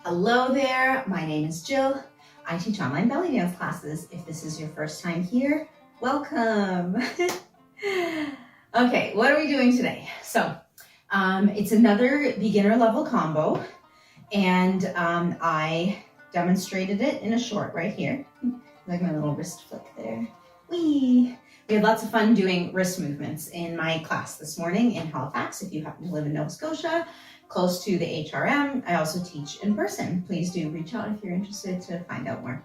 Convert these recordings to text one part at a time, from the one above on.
Hello there, my name is Jill. I teach online belly dance classes. If this is your first time here, welcome. Okay, what are we doing today? So, it's another beginner level combo, and I demonstrated it in a short right here. Like my little wrist flick there. Whee! We had lots of fun doing wrist movements in my class this morning in Halifax. If you happen to live in Nova Scotia, close to the HRM, I also teach in person. Please do reach out if you're interested to find out more.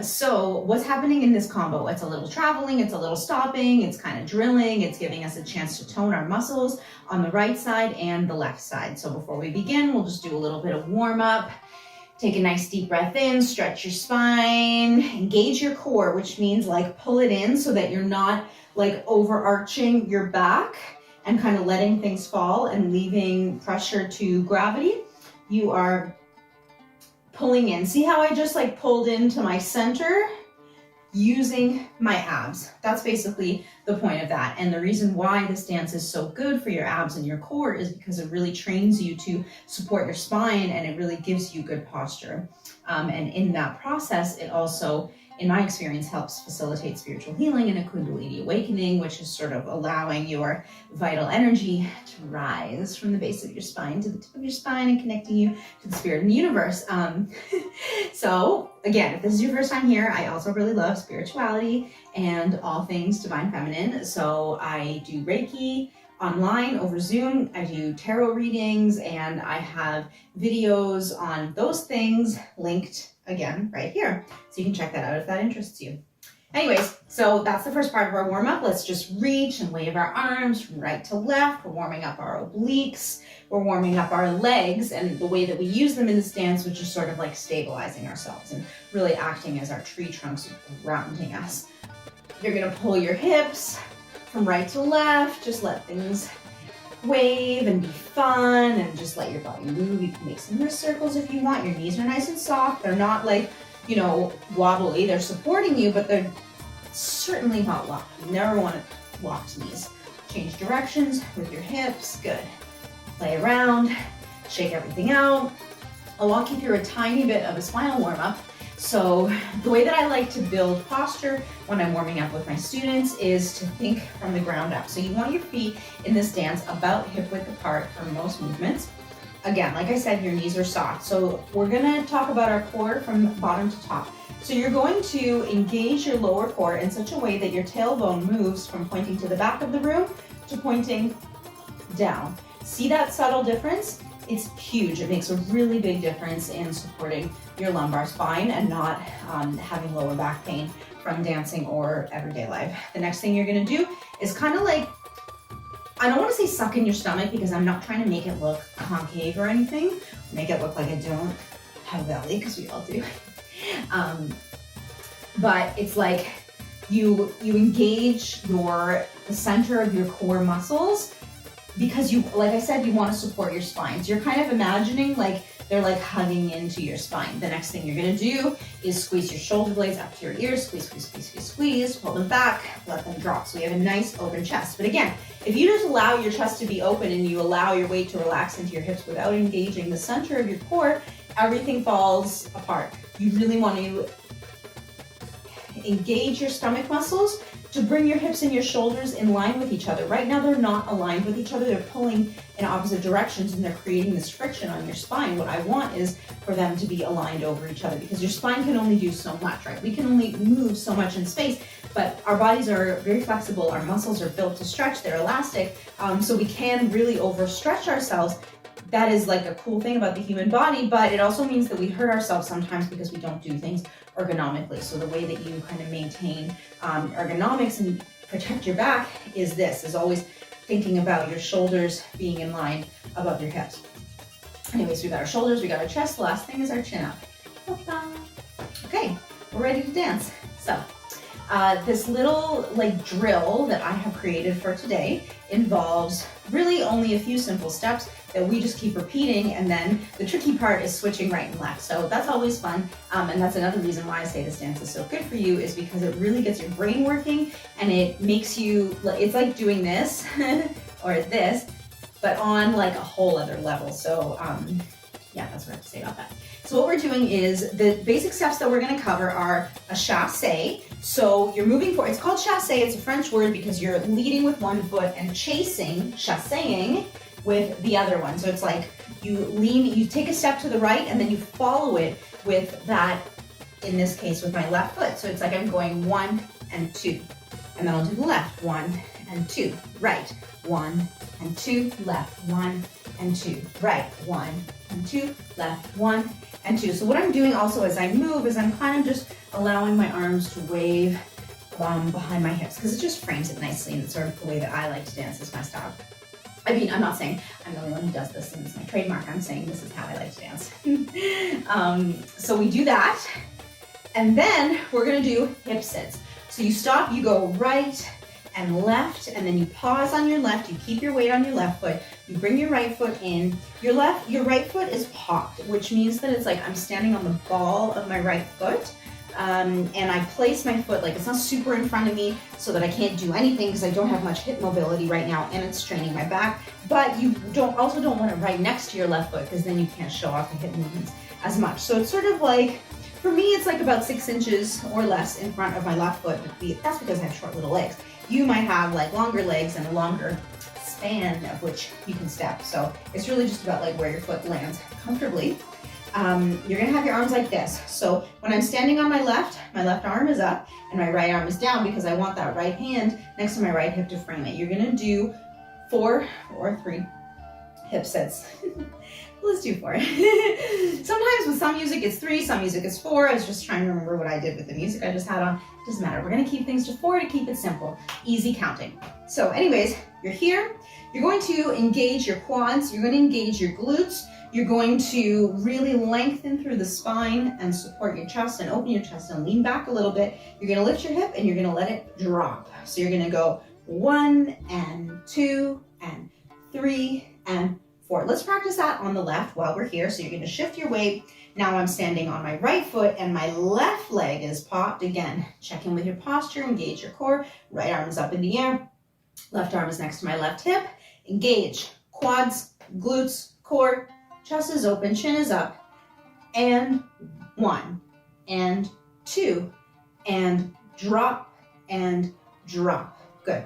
So what's happening in this combo? It's a little traveling, it's a little stopping, it's kind of drilling, it's giving us a chance to tone our muscles on the right side and the left side. So before we begin, we'll just do a little bit of warm up. Take a nice deep breath in, stretch your spine, engage your core, which means like pull it in so that you're not like overarching your back and kind of letting things fall and leaving pressure to gravity. You are pulling in. See how I just like pulled into my center using my abs? That's basically the point of that. And the reason why this dance is so good for your abs and your core is because it really trains you to support your spine and it really gives you good posture. And in that process, it also, in my experience, helps facilitate spiritual healing and a Kundalini awakening, which is sort of allowing your vital energy to rise from the base of your spine to the tip of your spine and connecting you to the spirit and the universe. So again, if this is your first time here, I also really love spirituality and all things divine feminine. So I do Reiki online over Zoom, I do tarot readings, and I have videos on those things linked again right here. So you can check that out if that interests you. Anyways, so that's the first part of our warm-up. Let's just reach and wave our arms from right to left. We're warming up our obliques. We're warming up our legs, and the way that we use them in this dance, which is sort of like stabilizing ourselves and really acting as our tree trunks grounding us. You're gonna pull your hips from right to left. Just let things wave and be fun and just let your body move. You can make some wrist circles if you want. Your knees are nice and soft. They're not like, wobbly. They're supporting you, but they're certainly not locked. You never want locked knees. Change directions with your hips. Good. Play around, shake everything out. I'll walk you through a tiny bit of a spinal warm-up. So the way that I like to build posture when I'm warming up with my students is to think from the ground up. So you want your feet in this dance about hip width apart for most movements. Again, like I said, your knees are soft. So we're gonna talk about our core from bottom to top. So you're going to engage your lower core in such a way that your tailbone moves from pointing to the back of the room to pointing down. See that subtle difference? It's huge. It makes a really big difference in supporting your lumbar spine and not having lower back pain from dancing or everyday life. The next thing you're gonna do is kind of like, I don't want to say suck in your stomach because I'm not trying to make it look concave or anything. Make it look like I don't have a belly, because we all do. But it's like you engage the center of your core muscles because like I said, you want to support your spine. So you're kind of imagining like they're like hugging into your spine. The next thing you're gonna do is squeeze your shoulder blades up to your ears, squeeze, squeeze, squeeze, squeeze, squeeze, pull them back, let them drop. So we have a nice open chest. But again, if you just allow your chest to be open and you allow your weight to relax into your hips without engaging the center of your core, everything falls apart. You really want to engage your stomach muscles to bring your hips and your shoulders in line with each other. Right now, they're not aligned with each other. They're pulling in opposite directions and they're creating this friction on your spine. What I want is for them to be aligned over each other because your spine can only do so much, right? We can only move so much in space, but our bodies are very flexible. Our muscles are built to stretch. They're elastic. So we can really overstretch ourselves. That is like a cool thing about the human body, but it also means that we hurt ourselves sometimes because we don't do things ergonomically. So the way that you kind of maintain ergonomics and protect your back is always thinking about your shoulders being in line above your hips. Anyways, we got our shoulders, we got our chest. The last thing is our chin up. Okay, we're ready to dance. So this little like drill that I have created for today involves really only a few simple steps that we just keep repeating, and then the tricky part is switching right and left. So that's always fun, and that's another reason why I say this dance is so good for you, is because it really gets your brain working and it makes you, it's like doing this or this, but on like a whole other level. So Yeah, that's what I have to say about that. So what we're doing is the basic steps that we're going to cover are a chassé. So you're moving forward. It's called chassé. It's a French word because you're leading with one foot and chasséing with the other one. So it's like you take a step to the right and then you follow it with that, in this case, with my left foot. So it's like I'm going 1 and 2. And then I'll do the left, 1 and 2, right, 1 and 2, left, 1 and 2, right, 1 and 2, left, 1 and 2. So what I'm doing also as I move is I'm kind of just allowing my arms to wave behind my hips because it just frames it nicely, and it's sort of the way that I like to dance. Is my style. I mean, I'm not saying I'm the only one who does this and it's my trademark. I'm saying this is how I like to dance. So we do that, and then we're gonna do hip sits. So you stop, you go right and left, and then you pause on your left, you keep your weight on your left foot, you bring your right foot in, your right foot is popped, which means that it's like I'm standing on the ball of my right foot, and I place my foot, like it's not super in front of me so that I can't do anything because I don't have much hip mobility right now and it's straining my back, but you also don't want it right next to your left foot because then you can't show off the hip movements as much. So it's sort of like, for me, it's like about 6 inches or less in front of my left foot. That's because I have short little legs. You might have like longer legs and a longer span of which you can step. So it's really just about like where your foot lands comfortably. You're gonna have your arms like this. So when I'm standing on my left arm is up and my right arm is down because I want that right hand next to my right hip to frame it. You're gonna do 4 or 3 hip sets. Let's do 4. Sometimes with some music it's 3, some music it's 4. I was just trying to remember what I did with the music I just had on. It doesn't matter. We're gonna keep things to 4 to keep it simple. Easy counting. So anyways, you're here. You're going to engage your quads. You're going to engage your glutes. You're going to really lengthen through the spine and support your chest and open your chest and lean back a little bit. You're gonna lift your hip and you're gonna let it drop. So you're gonna go 1 and 2 and 3 and 4. Let's practice that on the left while we're here. So you're gonna shift your weight. Now I'm standing on my right foot and my left leg is popped. Again, check in with your posture, engage your core. Right arm is up in the air. Left arm is next to my left hip. Engage quads, glutes, core. Chest is open, chin is up. And 1 and 2 and drop and drop. Good.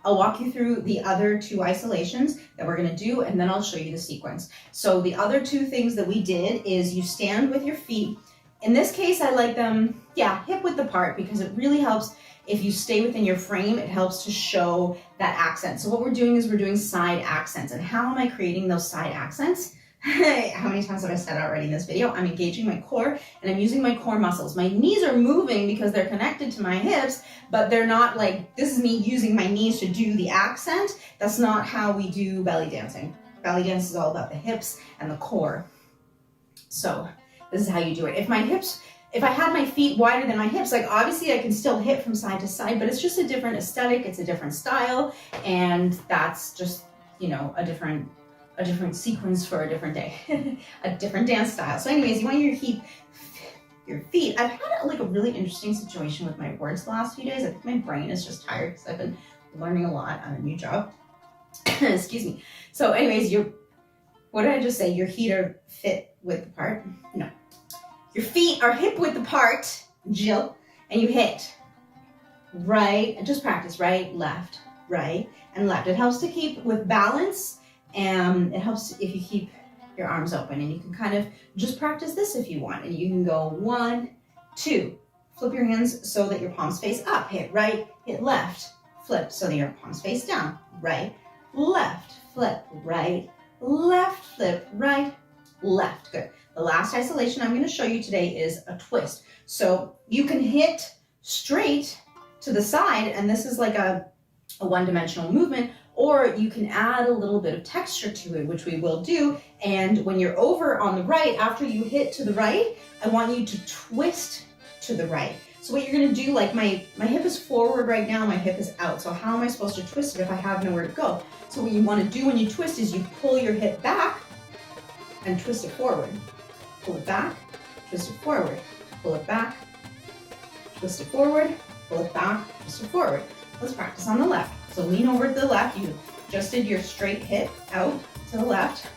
I'll walk you through the other 2 isolations that we're gonna do, and then I'll show you the sequence. So the other 2 things that we did is you stand with your feet. In this case, I like them, hip width apart because it really helps if you stay within your frame, it helps to show that accent. So what we're doing is we're doing side accents. And how am I creating those side accents? How many times have I said already in this video? I'm engaging my core and I'm using my core muscles. My knees are moving because they're connected to my hips, but they're not like, this is me using my knees to do the accent. That's not how we do belly dancing. Belly dance is all about the hips and the core. So this is how you do it. If I had my feet wider than my hips, like obviously I can still hit from side to side, but it's just a different aesthetic, it's a different style, and that's just, a different sequence for a different day, a different dance style. So anyways, you want your feet. I've had a really interesting situation with my words the last few days. I think my brain is just tired because I've been learning a lot on a new job. Excuse me. So anyways, what did I just say? Your feet are fit width apart? No. Your feet are hip width apart, Jill, and you hit right, and just practice right, and left. It helps to keep with balance. And it helps if you keep your arms open, and you can kind of just practice this if you want. And you can go 1, 2, flip your hands so that your palms face up, hit right, hit left, flip so that your palms face down, right, left, flip, right, left, flip, right, left. Good. The last isolation I'm going to show you today is a twist. So you can hit straight to the side, and this is like a one-dimensional movement, or you can add a little bit of texture to it, which we will do. And when you're over on the right, after you hit to the right, I want you to twist to the right. So what you're gonna do, like my hip is forward right now, my hip is out. So how am I supposed to twist it if I have nowhere to go? So what you wanna do when you twist is you pull your hip back and twist it forward. Pull it back, twist it forward, pull it back, twist it forward, pull it back, twist it forward. Let's practice on the left. So lean over to the left. You adjusted your straight hip out to the left.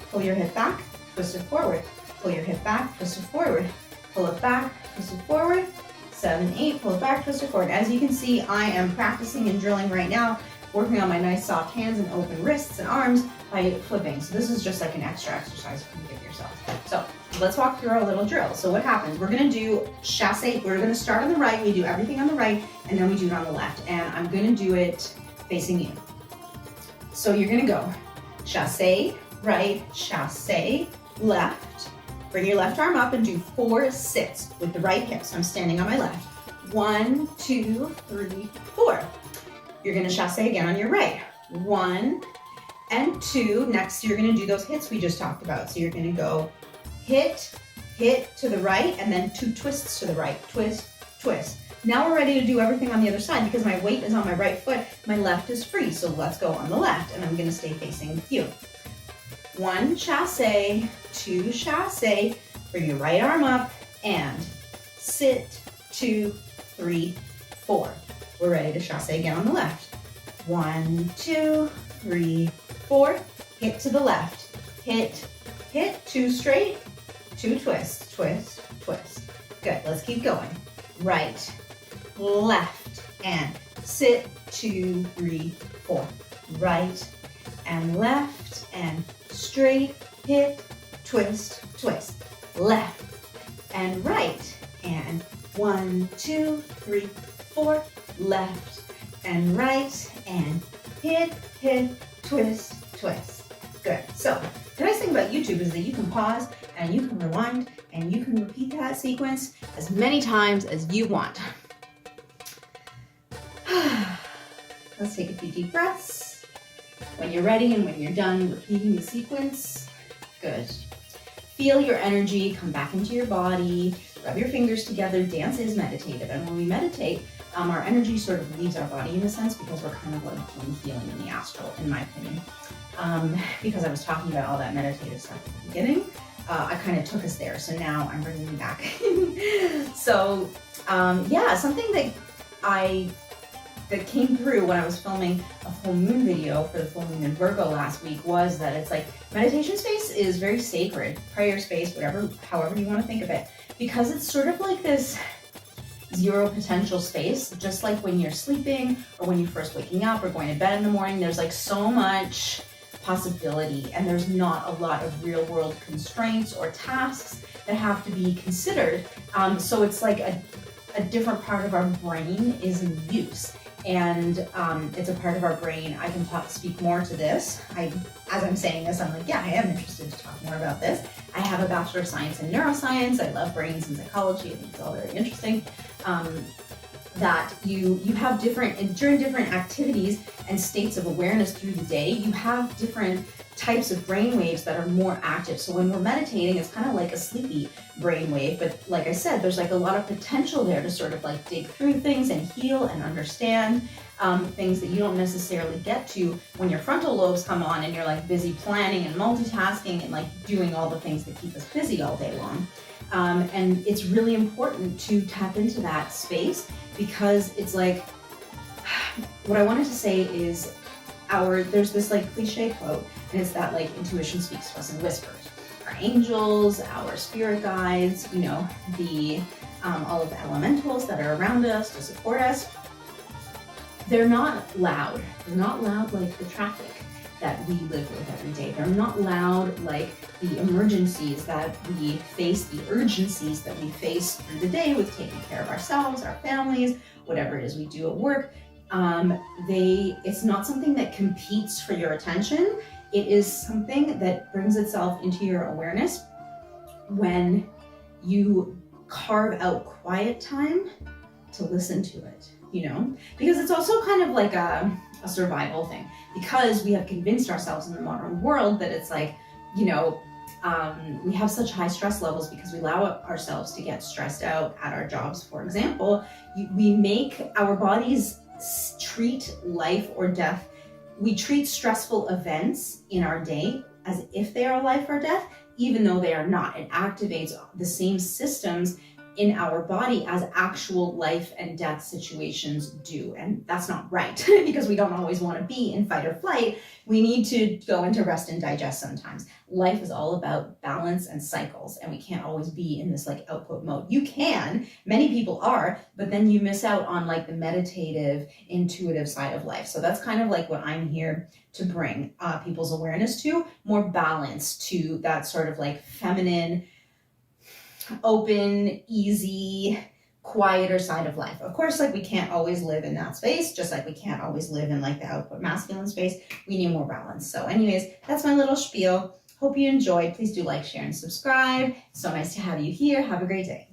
Pull your hip back, twist it forward, pull your hip back, twist it forward, pull it back, twist it forward, 7, 8, pull it back, twist it forward. As you can see, I am practicing and drilling right now, working on my nice soft hands and open wrists and arms by flipping. So this is just like an extra exercise you can give yourself. So let's walk through our little drill. So what happens? We're gonna do chasse. We're gonna start on the right. We do everything on the right, and then we do it on the left. And I'm gonna do it facing you. So you're gonna go chasse, right, chasse, left. Bring your left arm up and do 4 sits with the right hip. So I'm standing on my left. 1, 2, 3, 4. You're gonna chasse again on your right. 1 and 2. Next, you're gonna do those hits we just talked about. So you're gonna go hit, hit to the right, and then 2 twists to the right. Twist, twist. Now we're ready to do everything on the other side because my weight is on my right foot. My left is free, so let's go on the left, and I'm gonna stay facing you. 1 chasse, 2 chasse, bring your right arm up, and sit, 2, 3, 4. We're ready to chasse again on the left. 1, 2, 3, 4. Hit to the left. Hit, hit, 2 straight, 2 twists, twist, twist. Good, let's keep going. Right, left, and sit, 2, 3, 4. Right and left and straight, hit, twist, twist. Left and right, and 1, 2, 3, 4. Left and right, and hit, hit, twist, twist. Good. So the nice thing about YouTube is that you can pause and you can rewind and you can repeat that sequence as many times as you want. Let's take a few deep breaths. When you're ready and when you're done repeating the sequence, good. Feel your energy come back into your body, rub your fingers together. Dance is meditative, and when we meditate, our energy sort of leaves our body in a sense because we're kind of like doing healing in the astral, in my opinion. Because I was talking about all that meditative stuff at the beginning, I kind of took us there. So now I'm bringing you back. So yeah, something that came through when I was filming a full moon video for the full moon in Virgo last week was that it's like meditation space is very sacred, prayer space, whatever, however you want to think of it, because it's sort of like this zero potential space, just like when you're sleeping or when you're first waking up or going to bed in the morning. There's like so much possibility, and there's not a lot of real world constraints or tasks that have to be considered. So it's like a different part of our brain is in use, and it's a part of our brain. I can speak more to this. As I'm saying this, I'm like, yeah, I am interested to talk more about this. I have a Bachelor of Science in Neuroscience. I love brains and psychology. I think it's all very interesting. That you have during different activities and states of awareness through the day, you have different types of brain waves that are more active. So when we're meditating, it's kind of like a sleepy brain wave, but like I said, there's like a lot of potential there to sort of like dig through things and heal and understand things that you don't necessarily get to when your frontal lobes come on and you're like busy planning and multitasking and like doing all the things that keep us busy all day long. And it's really important to tap into that space, because it's like, what I wanted to say is there's this like cliche quote, and it's that like intuition speaks to us in whispers. Our angels, our spirit guides, you know, all of the elementals that are around us to support us, they're not loud. They're not loud like the traffic that we live with every day. They're not loud like the emergencies that we face, the urgencies that we face through the day with taking care of ourselves, our families, whatever it is we do at work. It's not something that competes for your attention. It is something that brings itself into your awareness when you carve out quiet time to listen to it, you know? Because it's also kind of like a survival thing, because we have convinced ourselves in the modern world that it's like, you know, we have such high stress levels because we allow ourselves to get stressed out at our jobs, for example. We make our bodies treat life or death. We treat stressful events in our day as if they are life or death, even though they are not. It activates the same systems in our body as actual life and death situations do. And that's not right because we don't always want to be in fight or flight. We need to go into rest and digest sometimes. Life is all about balance and cycles, and we can't always be in this like output mode. You can, many people are, but then you miss out on like the meditative, intuitive side of life. So that's kind of like what I'm here to bring people's awareness to, more balance to that sort of like feminine, open, easy, quieter side of life. Of course, like we can't always live in that space, just like we can't always live in like the output masculine space. We need more balance. So anyways, that's my little spiel. Hope you enjoyed. Please do like, share, and subscribe. So nice to have you here. Have a great day.